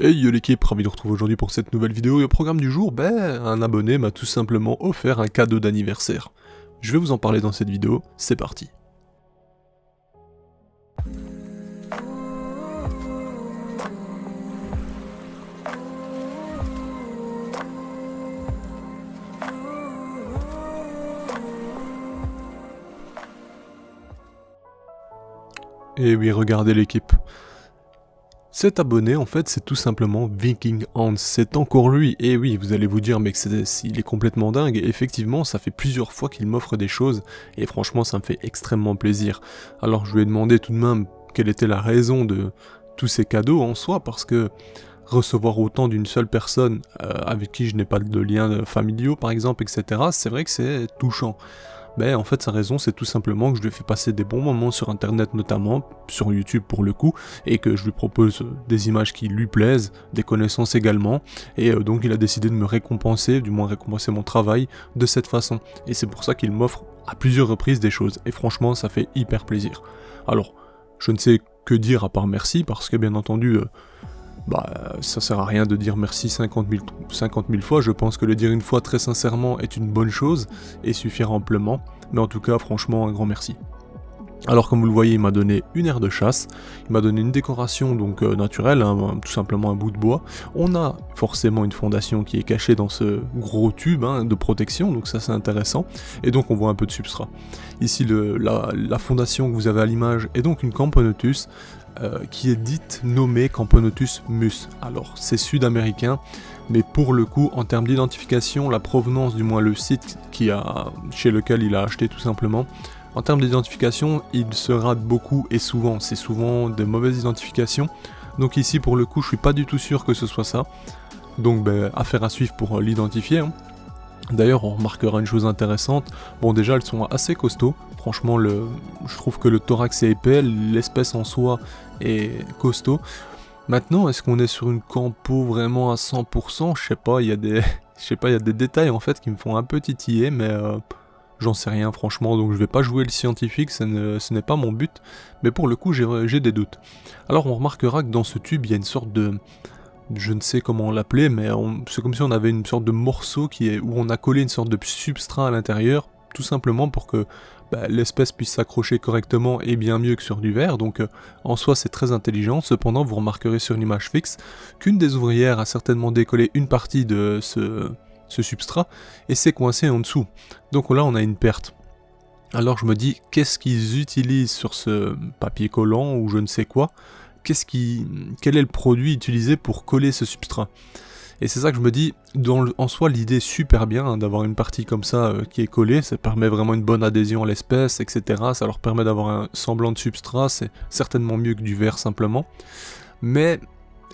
Hey yo l'équipe, ravi de vous retrouver aujourd'hui pour cette nouvelle vidéo et au programme du jour, un abonné m'a tout simplement offert un cadeau d'anniversaire. Je vais vous en parler dans cette vidéo, c'est parti. Et oui, regardez l'équipe. Cet abonné, en fait, c'est tout simplement Viking Hans, c'est encore lui, et oui, vous allez vous dire, mais il est complètement dingue, et effectivement, ça fait plusieurs fois qu'il m'offre des choses, et franchement, ça me fait extrêmement plaisir. Alors, je lui ai demandé tout de même quelle était la raison de tous ces cadeaux en soi, parce que recevoir autant d'une seule personne, avec qui je n'ai pas de liens familiaux, par exemple, etc., c'est vrai que c'est touchant. Mais en fait sa raison c'est tout simplement que je lui fais passer des bons moments sur internet notamment, sur YouTube pour le coup, et que je lui propose des images qui lui plaisent, des connaissances également, et donc il a décidé de me récompenser, du moins récompenser mon travail de cette façon. Et c'est pour ça qu'il m'offre à plusieurs reprises des choses, et franchement ça fait hyper plaisir. Alors, je ne sais que dire à part merci, parce que bien entendu... ça sert à rien de dire merci 50 000 fois, je pense que le dire une fois très sincèrement est une bonne chose et suffira amplement, mais en tout cas franchement un grand merci. Alors comme vous le voyez il m'a donné une aire de chasse, il m'a donné une décoration donc naturelle, hein, tout simplement un bout de bois. On a forcément une fondation qui est cachée dans ce gros tube de protection, donc ça c'est intéressant, et donc on voit un peu de substrat. Ici la fondation que vous avez à l'image est donc une Camponotus, qui est dite nommée Camponotus mus. Alors c'est sud-américain, mais pour le coup en termes d'identification, la provenance, du moins le site chez lequel il a acheté tout simplement, en termes d'identification, il se rate beaucoup et souvent, c'est souvent de mauvaises identifications. Donc ici pour le coup je suis pas du tout sûr que ce soit ça. Donc affaire à suivre pour l'identifier. D'ailleurs, on remarquera une chose intéressante. Bon, déjà, elles sont assez costauds. Franchement, je trouve que le thorax est épais, l'espèce en soi est costaud. Maintenant, est-ce qu'on est sur une campo vraiment à 100%? Je sais pas, il y a des détails en fait qui me font un peu titiller, mais j'en sais rien franchement, donc je vais pas jouer le scientifique, ce n'est pas mon but. Mais pour le coup, j'ai des doutes. Alors, on remarquera que dans ce tube, il y a une sorte de... Je ne sais comment l'appeler, mais c'est comme si on avait une sorte de morceau où on a collé une sorte de substrat à l'intérieur, tout simplement pour que l'espèce puisse s'accrocher correctement et bien mieux que sur du verre, donc en soi c'est très intelligent. Cependant vous remarquerez sur une image fixe qu'une des ouvrières a certainement décollé une partie de ce substrat et c'est coincé en dessous. Donc là on a une perte. Alors je me dis, qu'est-ce qu'ils utilisent sur ce papier collant ou je ne sais quoi? Quel est le produit utilisé pour coller ce substrat? Et c'est ça que je me dis, en soi l'idée est super bien d'avoir une partie comme ça qui est collée, ça permet vraiment une bonne adhésion à l'espèce, etc. Ça leur permet d'avoir un semblant de substrat, c'est certainement mieux que du verre simplement. Mais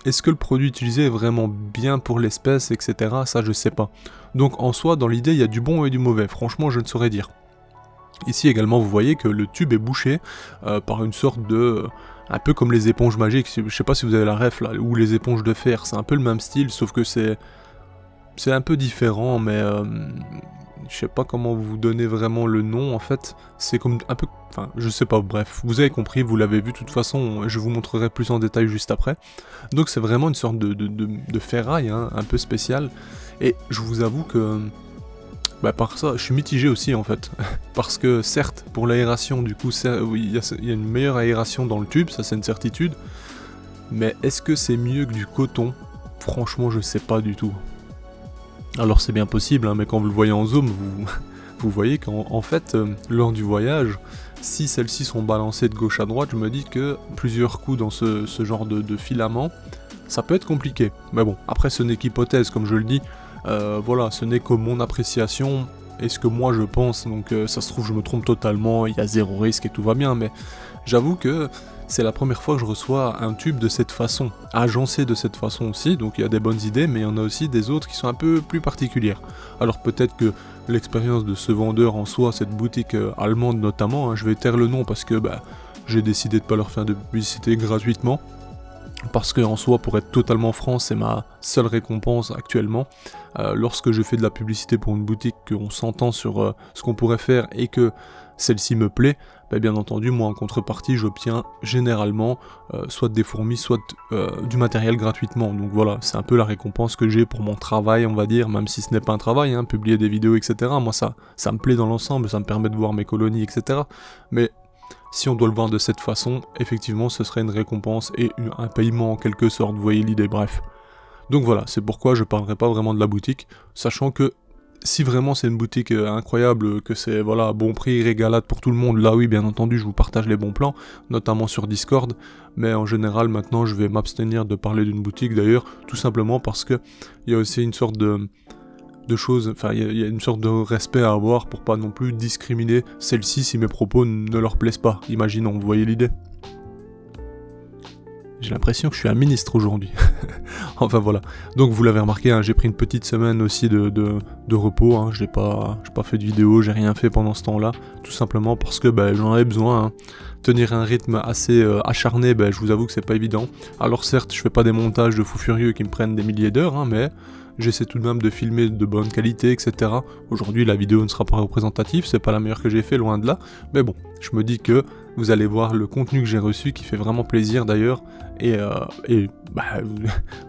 est-ce que le produit utilisé est vraiment bien pour l'espèce, etc. Ça je sais pas. Donc en soi dans l'idée il y a du bon et du mauvais, franchement je ne saurais dire. Ici également vous voyez que le tube est bouché par une sorte de... un peu comme les éponges magiques, je sais pas si vous avez la ref là, ou les éponges de fer, c'est un peu le même style, sauf que c'est un peu différent, mais je sais pas comment vous donner vraiment le nom en fait, c'est comme un peu, enfin je sais pas, bref, vous avez compris, vous l'avez vu de toute façon, je vous montrerai plus en détail juste après. Donc c'est vraiment une sorte de ferraille, un peu spécial, et je vous avoue que... par ça, je suis mitigé aussi en fait, parce que certes, pour l'aération, du coup, il y a une meilleure aération dans le tube, ça c'est une certitude, mais est-ce que c'est mieux que du coton? Franchement, je sais pas du tout. Alors c'est bien possible, mais quand vous le voyez en zoom, vous voyez qu'en fait, lors du voyage, si celles-ci sont balancées de gauche à droite, je me dis que plusieurs coups dans ce genre de filament, ça peut être compliqué. Mais bon, après ce n'est qu'hypothèse, comme je le dis. Voilà, ce n'est que mon appréciation et ce que moi je pense, donc ça se trouve je me trompe totalement, il y a zéro risque et tout va bien, mais j'avoue que c'est la première fois que je reçois un tube de cette façon, agencé de cette façon aussi, donc il y a des bonnes idées, mais il y en a aussi des autres qui sont un peu plus particulières. Alors peut-être que l'expérience de ce vendeur en soi, cette boutique allemande notamment, je vais taire le nom parce que j'ai décidé de pas leur faire de publicité gratuitement, parce que en soi, pour être totalement franc, c'est ma seule récompense actuellement. Lorsque je fais de la publicité pour une boutique, qu'on s'entend sur ce qu'on pourrait faire et que celle-ci me plaît, bah bien entendu, moi en contrepartie, j'obtiens généralement soit des fourmis, soit du matériel gratuitement. Donc voilà, c'est un peu la récompense que j'ai pour mon travail, on va dire, même si ce n'est pas un travail, hein, publier des vidéos, etc. Moi ça me plaît dans l'ensemble, ça me permet de voir mes colonies, etc. Mais si on doit le voir de cette façon, effectivement, ce serait une récompense et un paiement en quelque sorte, vous voyez l'idée, bref. Donc voilà, c'est pourquoi je parlerai pas vraiment de la boutique, sachant que si vraiment c'est une boutique incroyable, que c'est voilà bon prix, régalade pour tout le monde, là oui bien entendu je vous partage les bons plans, notamment sur Discord, mais en général maintenant je vais m'abstenir de parler d'une boutique d'ailleurs, tout simplement parce que il y a aussi une sorte de choses, enfin il y a une sorte de respect à avoir pour pas non plus discriminer celle-ci si mes propos ne leur plaisent pas, imaginons, vous voyez l'idée. J'ai l'impression que je suis un ministre aujourd'hui. Enfin voilà. Donc vous l'avez remarqué, hein, j'ai pris une petite semaine aussi de repos. Hein. J'ai pas fait de vidéo, j'ai rien fait pendant ce temps-là. Tout simplement parce que j'en avais besoin. Hein. Tenir un rythme assez acharné, je vous avoue que c'est pas évident. Alors certes, je fais pas des montages de fous furieux qui me prennent des milliers d'heures, hein, mais j'essaie tout de même de filmer de bonne qualité, etc. Aujourd'hui, la vidéo ne sera pas représentative, c'est pas la meilleure que j'ai fait, loin de là. Mais bon, je me dis que vous allez voir le contenu que j'ai reçu, qui fait vraiment plaisir d'ailleurs. Et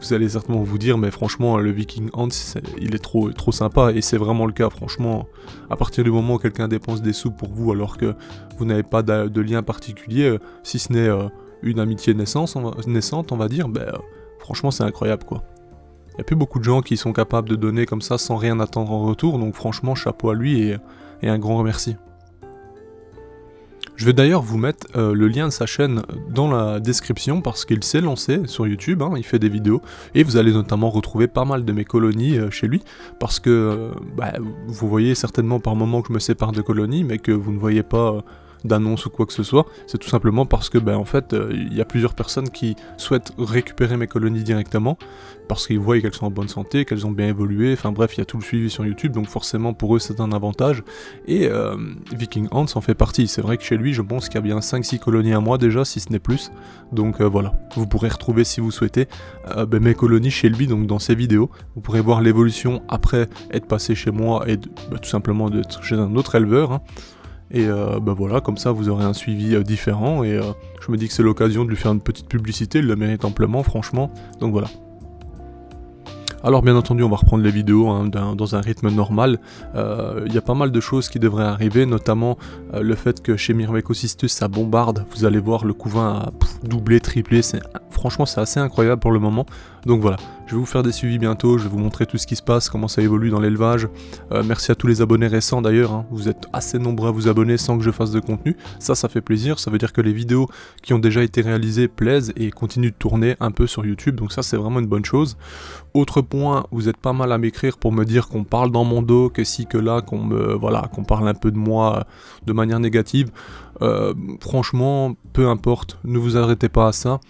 vous allez certainement vous dire, mais franchement, le Viking Hans, il est trop sympa. Et c'est vraiment le cas, franchement. À partir du moment où quelqu'un dépense des sous pour vous, alors que vous n'avez pas de lien particulier, si ce n'est une amitié naissante, on va dire, franchement, c'est incroyable, quoi. Il n'y a plus beaucoup de gens qui sont capables de donner comme ça sans rien attendre en retour, donc franchement chapeau à lui et un grand remercie. Je vais d'ailleurs vous mettre le lien de sa chaîne dans la description parce qu'il s'est lancé sur YouTube, hein, il fait des vidéos, et vous allez notamment retrouver pas mal de mes colonies chez lui, parce que vous voyez certainement par moments que je me sépare de colonies, mais que vous ne voyez pas d'annonce ou quoi que ce soit, c'est tout simplement parce que en fait il y a plusieurs personnes qui souhaitent récupérer mes colonies directement parce qu'ils voient qu'elles sont en bonne santé, qu'elles ont bien évolué, enfin bref, il y a tout le suivi sur YouTube, donc forcément pour eux c'est un avantage, et Viking Hans en fait partie. C'est vrai que chez lui je pense qu'il y a bien 5-6 colonies à moi déjà, si ce n'est plus, donc voilà, vous pourrez retrouver si vous souhaitez mes colonies chez lui, donc dans ses vidéos, vous pourrez voir l'évolution après être passé chez moi et tout simplement d'être chez un autre éleveur, hein. Et voilà, comme ça vous aurez un suivi différent, et je me dis que c'est l'occasion de lui faire une petite publicité, il le mérite amplement franchement, donc voilà. Alors bien entendu on va reprendre les vidéos hein, dans un rythme normal, il y a pas mal de choses qui devraient arriver, notamment le fait que chez Myrmecocystus ça bombarde, vous allez voir le couvain a doublé, triplé, franchement c'est assez incroyable pour le moment, donc voilà. Je vais vous faire des suivis bientôt, je vais vous montrer tout ce qui se passe, comment ça évolue dans l'élevage. Merci à tous les abonnés récents d'ailleurs, hein. Vous êtes assez nombreux à vous abonner sans que je fasse de contenu. Ça fait plaisir, ça veut dire que les vidéos qui ont déjà été réalisées plaisent et continuent de tourner un peu sur YouTube, donc ça c'est vraiment une bonne chose. Autre point, vous êtes pas mal à m'écrire pour me dire qu'on parle dans mon dos, que si, que là, qu'on parle un peu de moi de manière négative. Franchement, peu importe, ne vous arrêtez pas à ça.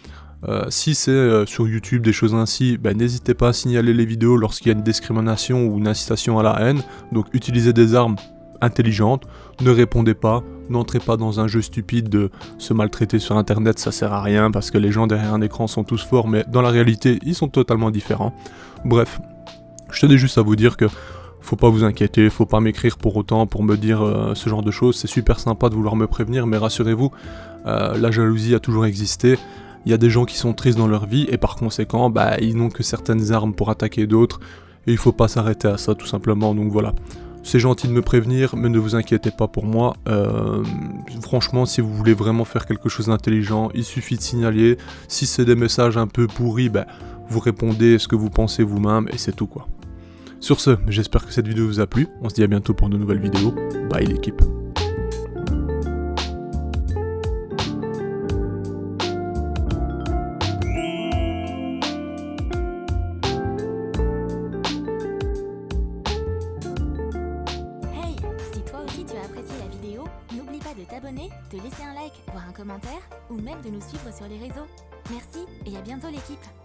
Si c'est sur YouTube des choses ainsi, n'hésitez pas à signaler les vidéos lorsqu'il y a une discrimination ou une incitation à la haine, donc utilisez des armes intelligentes, ne répondez pas, n'entrez pas dans un jeu stupide de se maltraiter sur internet, ça sert à rien parce que les gens derrière un écran sont tous forts, mais dans la réalité ils sont totalement différents. Bref, je tenais juste à vous dire que faut pas vous inquiéter, faut pas m'écrire pour autant pour me dire ce genre de choses, c'est super sympa de vouloir me prévenir, mais rassurez-vous, la jalousie a toujours existé. Il y a des gens qui sont tristes dans leur vie et par conséquent, ils n'ont que certaines armes pour attaquer d'autres et il faut pas s'arrêter à ça tout simplement, donc voilà. C'est gentil de me prévenir, mais ne vous inquiétez pas pour moi. Franchement, si vous voulez vraiment faire quelque chose d'intelligent, il suffit de signaler. Si c'est des messages un peu pourris, vous répondez ce que vous pensez vous-même et c'est tout quoi. Sur ce, j'espère que cette vidéo vous a plu. On se dit à bientôt pour de nouvelles vidéos. Bye l'équipe. N'oublie pas de t'abonner, de laisser un like, voire un commentaire, ou même de nous suivre sur les réseaux. Merci et à bientôt l'équipe!